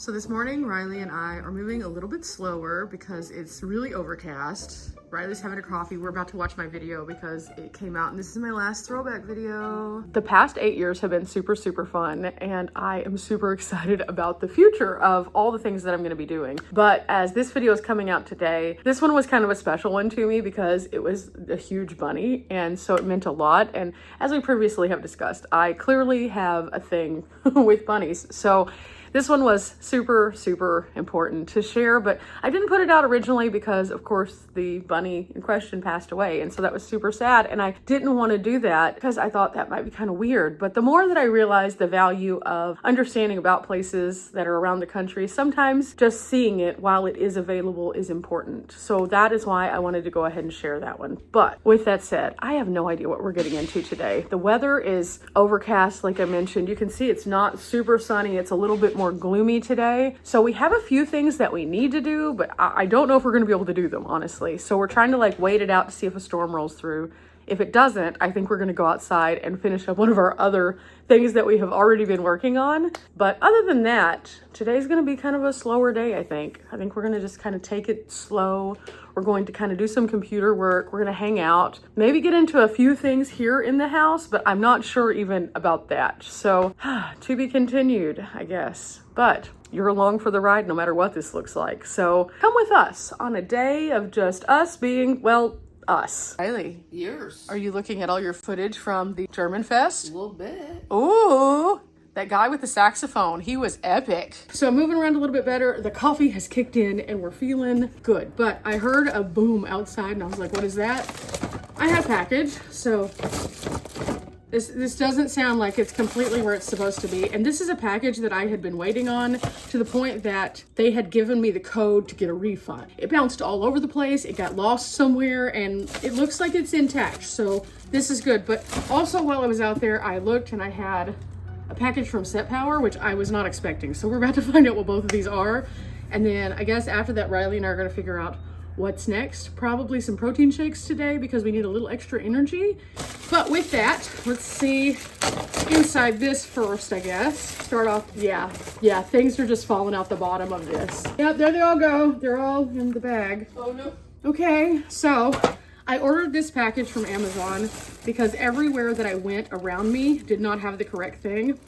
So this morning, Riley and I are moving a little bit slower because it's really overcast. Riley's having a coffee. We're about to watch my video because it came out and this is my last throwback video. The past 8 years have been super fun and I am super excited about the future of all the things that I'm gonna be doing. But as this video is coming out today, this one was kind of a special one to me because it was a huge bunny and so it meant a lot. And as we previously have discussed, I clearly have a thing with bunnies. So this one was super important to share, but I didn't put it out originally because, of course, the bunny in question passed away, and so that was super sad, and I didn't want to do that because I thought that might be kind of weird. But the more that I realized the value of understanding about places that are around the country, sometimes just seeing it while it is available is important. So that is why I wanted to go ahead and share that one. But with that said, I have no idea what we're getting into today. The weather is overcast, like I mentioned. You can see it's not super sunny. It's a little bit more gloomy today. So we have a few things that we need to do, but I don't know if we're going to be able to do them, honestly. So we're trying to wait it out to see if a storm rolls through. If it doesn't, I think we're going to go outside and finish up one of our other things that we have already been working on. But other than that, today's going to be kind of a slower day, I think. I think we're going to just kind of take it slow. We're going to kind of do some computer work. We're going to hang out, maybe get into a few things here in the house, but I'm not sure even about that. So to be continued, I guess. But you're along for the ride no matter what this looks like. So come with us on a day of just us being, well, us. Riley, Yours. are you looking at all your footage from the German Fest? A little bit. Ooh, that guy with the saxophone, he was epic. So I'm moving around a little bit better. The coffee has kicked in and we're feeling good. But I heard a boom outside and I was like, what is that? I have package, so this doesn't sound like it's completely where it's supposed to be. And this is a package that I had been waiting on to the point that they had given me the code to get a refund. It bounced all over the place. It got lost somewhere and it looks like it's intact. So this is good. But also while I was out there, I looked and I had a package from Set Power, which I was not expecting. So we're about to find out what both of these are. And then I guess after that, Riley and I are gonna figure out what's next. Probably some protein shakes today because we need a little extra energy. But with that, let's see inside this first, I guess. Start off, yeah, things are just falling out the bottom of this. Yep, there they all go. They're all in the bag. Oh no. Okay, so I ordered this package from Amazon because everywhere that I went around me did not have the correct thing.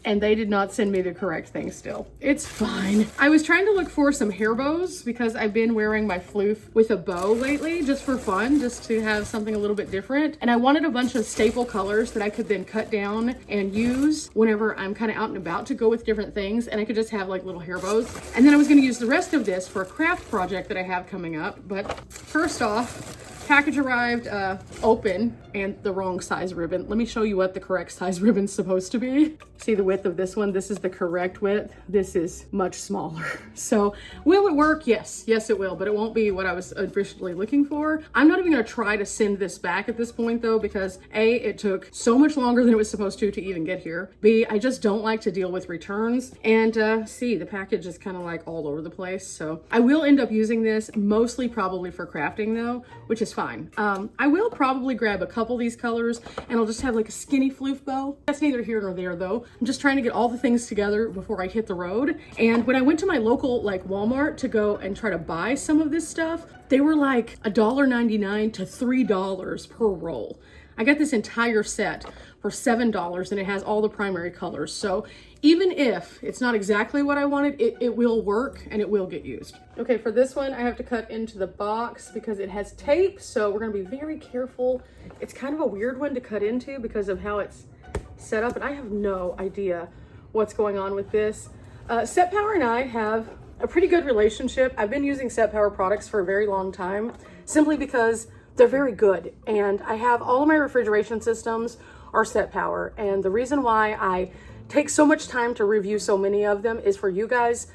And they did not send me the correct thing still. It's fine. I was trying to look for some hair bows because I've been wearing my floof with a bow lately just for fun, just to have something a little bit different. And I wanted a bunch of staple colors that I could then cut down and use whenever I'm kind of out and about to go with different things. And I could just have little hair bows. And then I was gonna use the rest of this for a craft project that I have coming up. But first off, package arrived open and the wrong size ribbon. Let me show you what the correct size ribbon's supposed to be. See the width of this one? This is the correct width. This is much smaller. So will it work? Yes, it will, but it won't be what I was originally looking for. I'm not even gonna try to send this back at this point though, because A, it took so much longer than it was supposed to even get here. B, I just don't like to deal with returns. And C, the package is kind of all over the place. So I will end up using this mostly probably for crafting though, which is fine. I will probably grab a couple of these colors and I'll just have a skinny floof bow. That's neither here nor there though. I'm just trying to get all the things together before I hit the road. And when I went to my local Walmart to go and try to buy some of this stuff, they were $1.99 to $3 per roll. I got this entire set for $7 and it has all the primary colors. So even if it's not exactly what I wanted, it will work and it will get used. Okay, for this one, I have to cut into the box because it has tape. So we're gonna be very careful. It's kind of a weird one to cut into because of how it's set up. And I have no idea what's going on with this. Set Power and I have a pretty good relationship. I've been using Set Power products for a very long time, simply because they're very good. And I have all of my refrigeration systems are Set Power. And the reason why I take so much time to review so many of them is for you guys.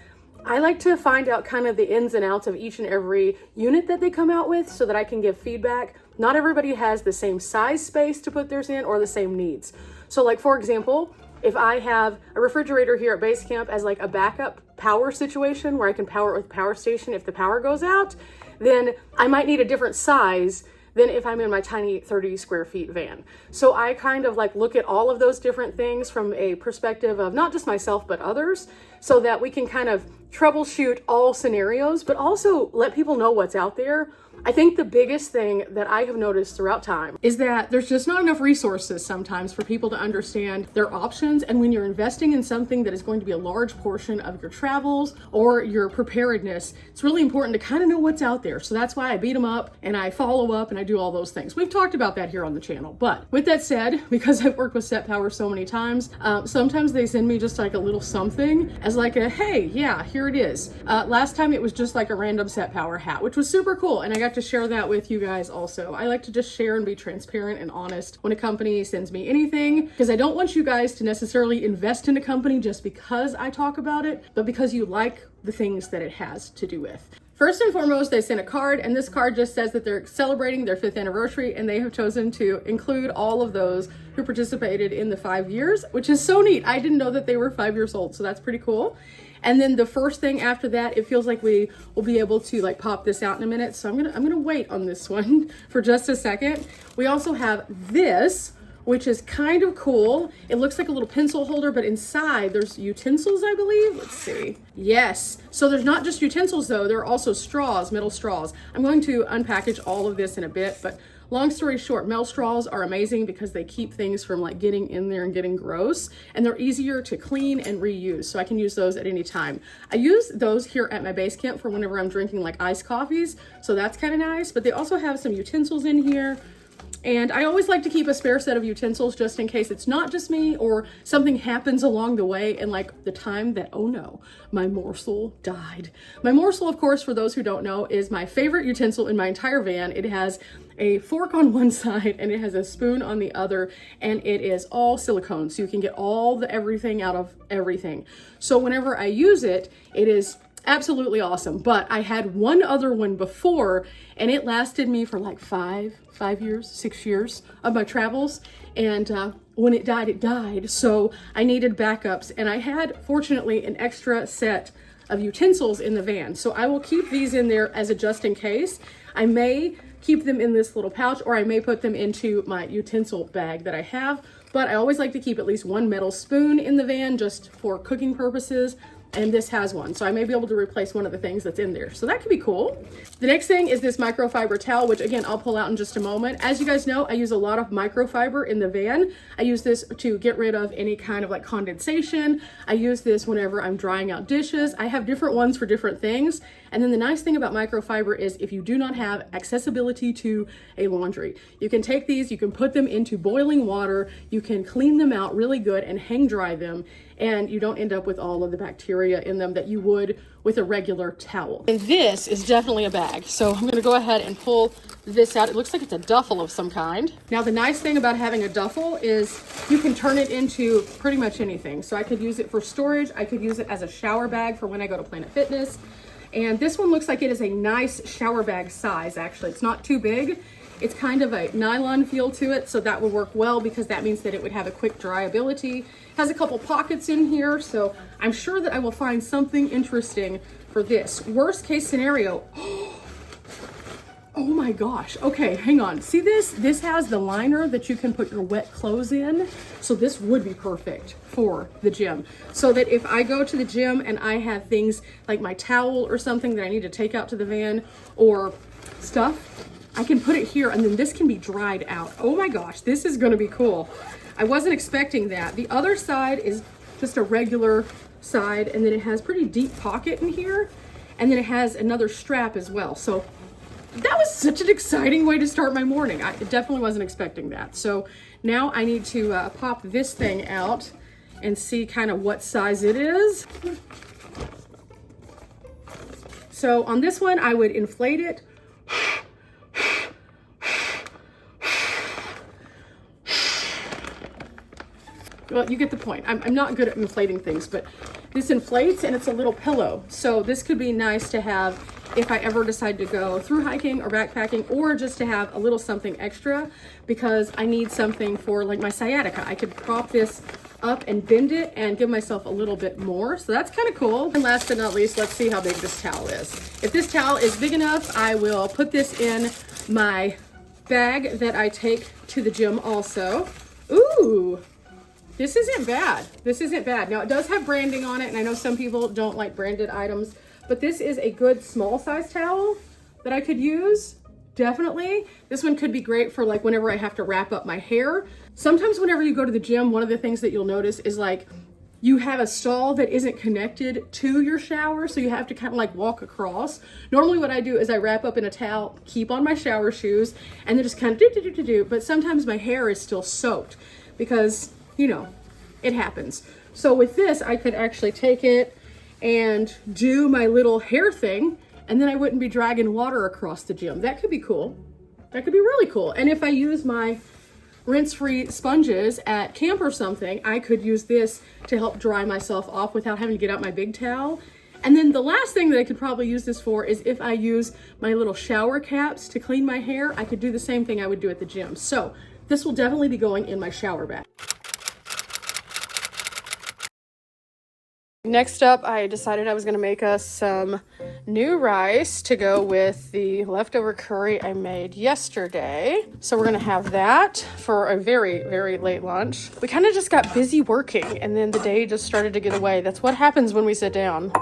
I like to find out kind of the ins and outs of each and every unit that they come out with so that I can give feedback. Not everybody has the same size space to put theirs in or the same needs. So for example, if I have a refrigerator here at base camp as a backup power situation where I can power it with a power station if the power goes out, then I might need a different size than if I'm in my tiny 30 square feet van. So I kind of like look at all of those different things from a perspective of not just myself, but others, so that we can kind of troubleshoot all scenarios, but also let people know what's out there. I think the biggest thing that I have noticed throughout time is that there's just not enough resources sometimes for people to understand their options. And when you're investing in something that is going to be a large portion of your travels or your preparedness, it's really important to kind of know what's out there. So that's why I beat them up and I follow up and I do all those things. We've talked about that here on the channel. But with that said, because I've worked with Set Power so many times, sometimes they send me just like a little something as like a, hey, yeah, here it is. Last time it was just like a random Set Power hat, which was super cool. And I got to share that with you guys also. I like to just share and be transparent and honest when a company sends me anything, because I don't want you guys to necessarily invest in a company just because I talk about it, but because you like the things that it has to do with. First and foremost, they sent a card, and this card just says that they're celebrating their 5th anniversary, and they have chosen to include all of those who participated in the 5 years, which is so neat. I didn't know that they were 5 years old, so that's pretty cool. And then the first thing after that, it feels like we will be able to like pop this out in a minute. So I'm gonna wait on this one for just a second. We also have this, which is kind of cool. It looks like a little pencil holder, but inside there's utensils, I believe. Let's see. Yes. So there's not just utensils though, there are also straws, metal straws. I'm going to unpackage all of this in a bit, but long story short, metal straws are amazing because they keep things from like getting in there and getting gross, and they're easier to clean and reuse. So I can use those at any time. I use those here at my base camp for whenever I'm drinking like iced coffees. So that's kind of nice, but they also have some utensils in here. And I always like to keep a spare set of utensils just in case it's not just me or something happens along the way, and like the time that, oh no, my morsel died. My morsel, of course, for those who don't know, is my favorite utensil in my entire van. It has a fork on one side and it has a spoon on the other, and it is all silicone, so you can get all the everything out of everything. So whenever I use it, it is absolutely awesome. But I had one other one before, and it lasted me for like 6 years of my travels. And when it died. So I needed backups, and I had, fortunately, an extra set of utensils in the van. So I will keep these in there as a just in case. I may keep them in this little pouch, or I may put them into my utensil bag that I have. But I always like to keep at least one metal spoon in the van just for cooking purposes. And this has one, so I may be able to replace one of the things that's in there. So that could be cool. The next thing is this microfiber towel, which again, I'll pull out in just a moment. As you guys know, I use a lot of microfiber in the van. I use this to get rid of any kind of like condensation. I use this whenever I'm drying out dishes. I have different ones for different things. And then the nice thing about microfiber is if you do not have accessibility to a laundry, you can take these, you can put them into boiling water, you can clean them out really good and hang dry them, and you don't end up with all of the bacteria in them that you would with a regular towel. And this is definitely a bag. So I'm gonna go ahead and pull this out. It looks like it's a duffel of some kind. Now the nice thing about having a duffel is you can turn it into pretty much anything. So I could use it for storage. I could use it as a shower bag for when I go to Planet Fitness. And this one looks like it is a nice shower bag size, actually. It's not too big. It's kind of a nylon feel to it, so that would work well because that means that it would have a quick dry ability. Has a couple pockets in here, so I'm sure that I will find something interesting for this. Worst case scenario. Oh my gosh. Okay, hang on. See this? This has the liner that you can put your wet clothes in. So this would be perfect for the gym. So that if I go to the gym and I have things like my towel or something that I need to take out to the van or stuff, I can put it here and then this can be dried out. Oh my gosh, this is gonna be cool. I wasn't expecting that. The other side is just a regular side, and then it has pretty deep pocket in here, and then it has another strap as well. So that was such an exciting way to start my morning. I definitely wasn't expecting that. So now I need to pop this thing out and see kind of what size it is. So on this one, I would inflate it. Well, you get the point. I'm not good at inflating things, but this inflates and it's a little pillow. So this could be nice to have if I ever decide to go through hiking or backpacking, or just to have a little something extra because I need something for like my sciatica. I could prop this up and bend it and give myself a little bit more. So that's kind of cool. And last but not least, let's see how big this towel is. If this towel is big enough, I will put this in my bag that I take to the gym also. Ooh, this isn't bad. This isn't bad. Now it does have branding on it, and I know some people don't like branded items, but this is a good small size towel that I could use. Definitely. This one could be great for like whenever I have to wrap up my hair. Sometimes whenever you go to the gym, one of the things that you'll notice is like you have a stall that isn't connected to your shower, so you have to kind of like walk across. Normally what I do is I wrap up in a towel, keep on my shower shoes, and then just kind of do. But sometimes my hair is still soaked because, you know, it happens. So with this, I could actually take it and do my little hair thing, and then I wouldn't be dragging water across the gym. That could be cool. That could be really cool. And if I use my rinse-free sponges at camp or something, I could use this to help dry myself off without having to get out my big towel. And then the last thing that I could probably use this for is if I use my little shower caps to clean my hair, I could do the same thing I would do at the gym. So this will definitely be going in my shower bag. Next up, I decided I was gonna make us some new rice to go with the leftover curry I made yesterday. So we're gonna have that for a very, very late lunch. We kind of just got busy working and then the day just started to get away. That's what happens when we sit down.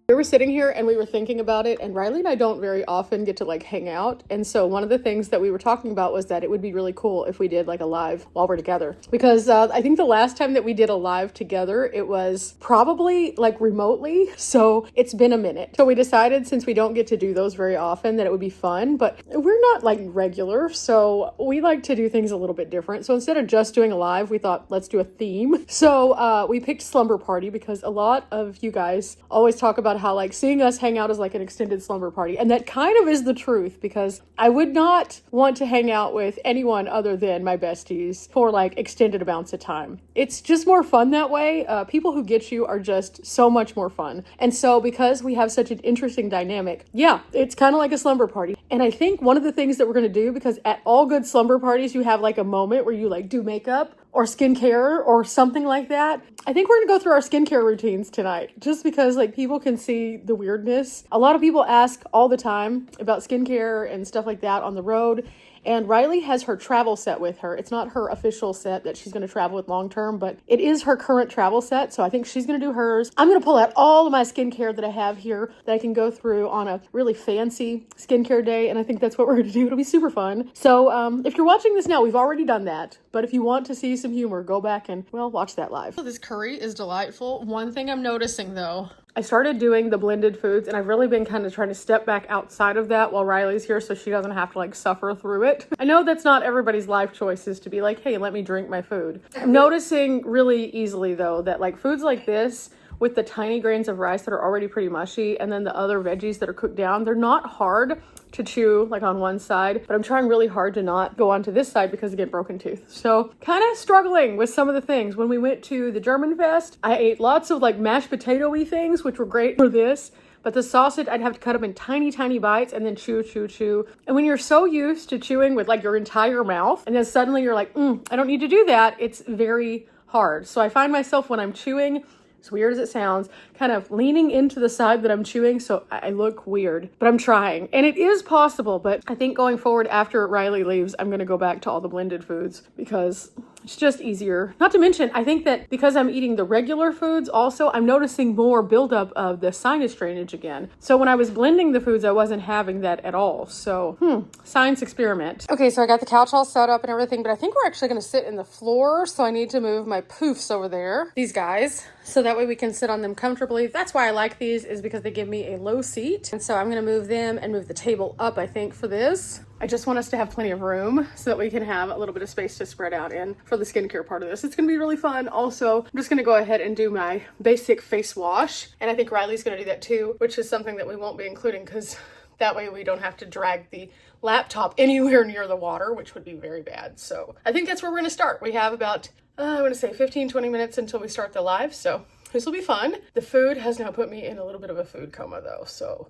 We were sitting here and we were thinking about it, and Riley and I don't very often get to like hang out, and so one of the things that we were talking about was that it would be really cool if we did like a live while we're together, because I think the last time that we did a live together it was probably like remotely, so it's been a minute. So we decided, since we don't get to do those very often, that it would be fun, but we're not like regular, so we like to do things a little bit different. So instead of just doing a live, we thought let's do a theme. So we picked slumber party because a lot of you guys always talk about how like seeing us hang out is like an extended slumber party. And that kind of is the truth, because I would not want to hang out with anyone other than my besties for like extended amounts of time. It's just more fun that way. People who get you are just so much more fun. And so because we have such an interesting dynamic, yeah, it's kind of like a slumber party. And I think one of the things that we're going to do, because at all good slumber parties, you have like a moment where you like do makeup or skincare or something like that. I think we're gonna go through our skincare routines tonight, just because like people can see the weirdness. A lot of people ask all the time about skincare and stuff like that on the road. And Riley has her travel set with her. It's not her official set that she's going to travel with long term, but it is her current travel set. So I think she's going to do hers. I'm going to pull out all of my skincare that I have here that I can go through on a really fancy skincare day. And I think that's what we're going to do. It'll be super fun. So if you're watching this now, we've already done that. But if you want to see some humor, go back and, well, watch that live. So this curry is delightful. One thing I'm noticing though, I started doing the blended foods, and I've really been kind of trying to step back outside of that while Riley's here so she doesn't have to like suffer through it. I know that's not everybody's life choices to be like, hey, let me drink my food. I'm noticing really easily though that like foods like this with the tiny grains of rice that are already pretty mushy, and then the other veggies that are cooked down, they're not hard to chew like on one side, but I'm trying really hard to not go onto this side because I get broken tooth. So kind of struggling with some of the things. When we went to the German Fest, I ate lots of like mashed potato-y things, which were great for this. But the sausage, I'd have to cut up in tiny, tiny bites and then chew, chew, chew. And when you're so used to chewing with like your entire mouth, and then suddenly you're like, I don't need to do that, it's very hard. So I find myself when I'm chewing, as weird as it sounds, kind of leaning into the side that I'm chewing, so I look weird, but I'm trying. And it is possible, but I think going forward after Riley leaves, I'm gonna go back to all the blended foods because it's just easier. Not to mention, I think that because I'm eating the regular foods also, I'm noticing more buildup of the sinus drainage again. So when I was blending the foods, I wasn't having that at all. So, science experiment. Okay, so I got the couch all set up and everything, but I think we're actually gonna sit in the floor, so I need to move my poofs over there, these guys, so that way we can sit on them comfortably. That's why I like these, is because they give me a low seat. And so I'm gonna move them and move the table up, I think, for this. I just want us to have plenty of room so that we can have a little bit of space to spread out in for the skincare part of this. It's gonna be really fun. Also, I'm just gonna go ahead and do my basic face wash. And I think Riley's gonna do that too, which is something that we won't be including because that way we don't have to drag the laptop anywhere near the water, which would be very bad. So I think that's where we're gonna start. We have about, I wanna say 15-20 minutes until we start the live. So this will be fun. The food has now put me in a little bit of a food coma though. So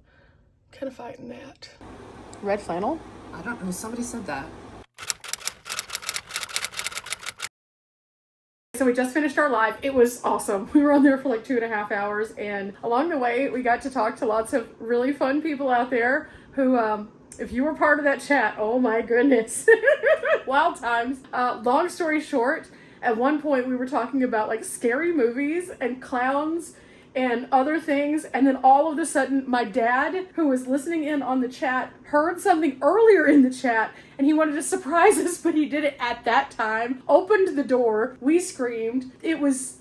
kind of fighting that. Red flannel? I don't know, somebody said that. So we just finished our live. It was awesome. We were on there for like 2.5 hours, and along the way we got to talk to lots of really fun people out there who, if you were part of that chat, oh my goodness, wild times. Long story short, at one point we were talking about like scary movies and clowns and other things, and then all of a sudden my dad, who was listening in on the chat, heard something earlier in the chat and he wanted to surprise us, but he did it at that time, opened the door, we screamed. It was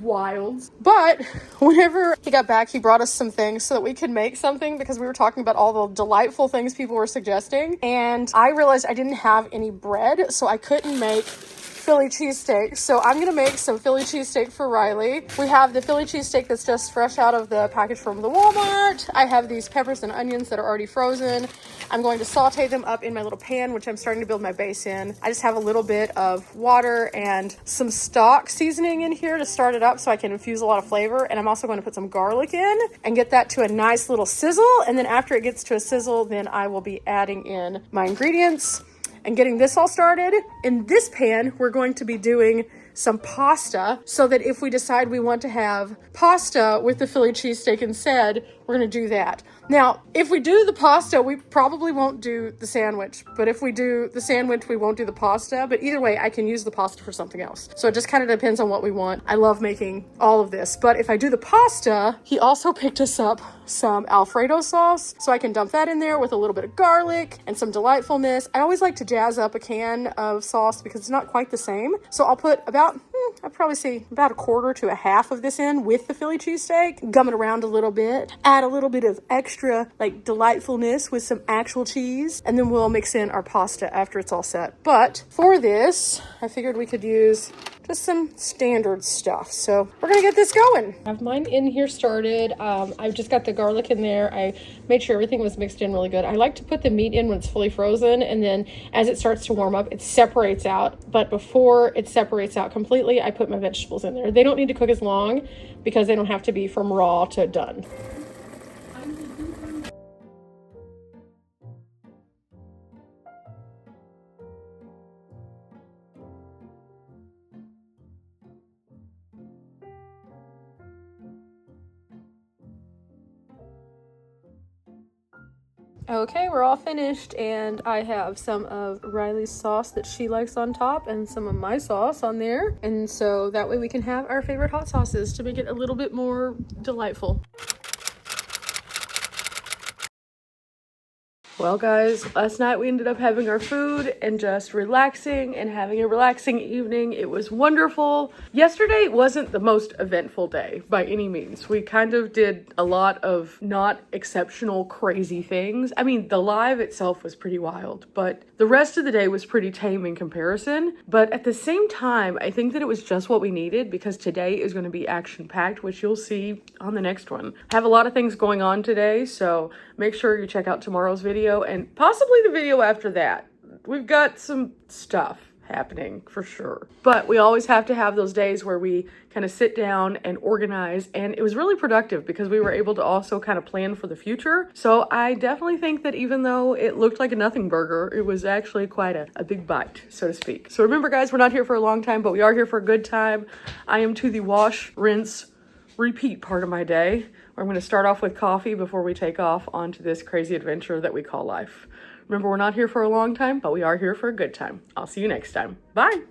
wild. But whenever he got back, he brought us some things so that we could make something, because we were talking about all the delightful things people were suggesting, and I realized I didn't have any bread, so I couldn't make Philly cheesesteak. So I'm gonna make some Philly cheesesteak for Riley. We have the Philly cheesesteak that's just fresh out of the package from the Walmart. I have these peppers and onions that are already frozen. I'm going to saute them up in my little pan, which I'm starting to build my base in. I just have a little bit of water and some stock seasoning in here to start it up so I can infuse a lot of flavor. And I'm also going to put some garlic in and get that to a nice little sizzle. And then after it gets to a sizzle, then I will be adding in my ingredients and getting this all started. In this pan, we're going to be doing some pasta, so that if we decide we want to have pasta with the Philly cheesesteak instead, we're gonna do that. Now, if we do the pasta, we probably won't do the sandwich, but if we do the sandwich, we won't do the pasta, but either way, I can use the pasta for something else. So it just kind of depends on what we want. I love making all of this, but if I do the pasta, he also picked us up some Alfredo sauce, so I can dump that in there with a little bit of garlic and some delightfulness. I always like to jazz up a can of sauce because it's not quite the same. So I'll put I'd probably say about 1/4 to 1/2 of this in with the Philly cheesesteak, gum it around a little bit, add a little bit of extra like delightfulness with some actual cheese, and then we'll mix in our pasta after it's all set. But for this, I figured we could use just some standard stuff. So we're gonna get this going. I have mine in here started. I've just got the garlic in there. I made sure everything was mixed in really good. I like to put the meat in when it's fully frozen, and then as it starts to warm up, it separates out. But before it separates out completely, I put my vegetables in there. They don't need to cook as long because they don't have to be from raw to done. Okay, we're all finished, and I have some of Riley's sauce that she likes on top and some of my sauce on there, and so that way we can have our favorite hot sauces to make it a little bit more delightful. Well guys, last night we ended up having our food and just relaxing and having a relaxing evening. It was wonderful. Yesterday wasn't the most eventful day by any means. We kind of did a lot of not exceptional crazy things. I mean, the live itself was pretty wild, but the rest of the day was pretty tame in comparison. But at the same time, I think that it was just what we needed, because today is going to be action-packed, which you'll see on the next one. I have a lot of things going on today, so make sure you check out tomorrow's video and possibly the video after that. We've got some stuff happening for sure, but we always have to have those days where we kind of sit down and organize, and it was really productive because we were able to also kind of plan for the future. So I definitely think that even though it looked like a nothing burger, it was actually quite a big bite, so to speak. So remember guys, we're not here for a long time, but we are here for a good time. I am to the wash, rinse, repeat part of my day, where I'm going to start off with coffee before we take off onto this crazy adventure that we call life. Remember, we're not here for a long time, but we are here for a good time. I'll see you next time. Bye.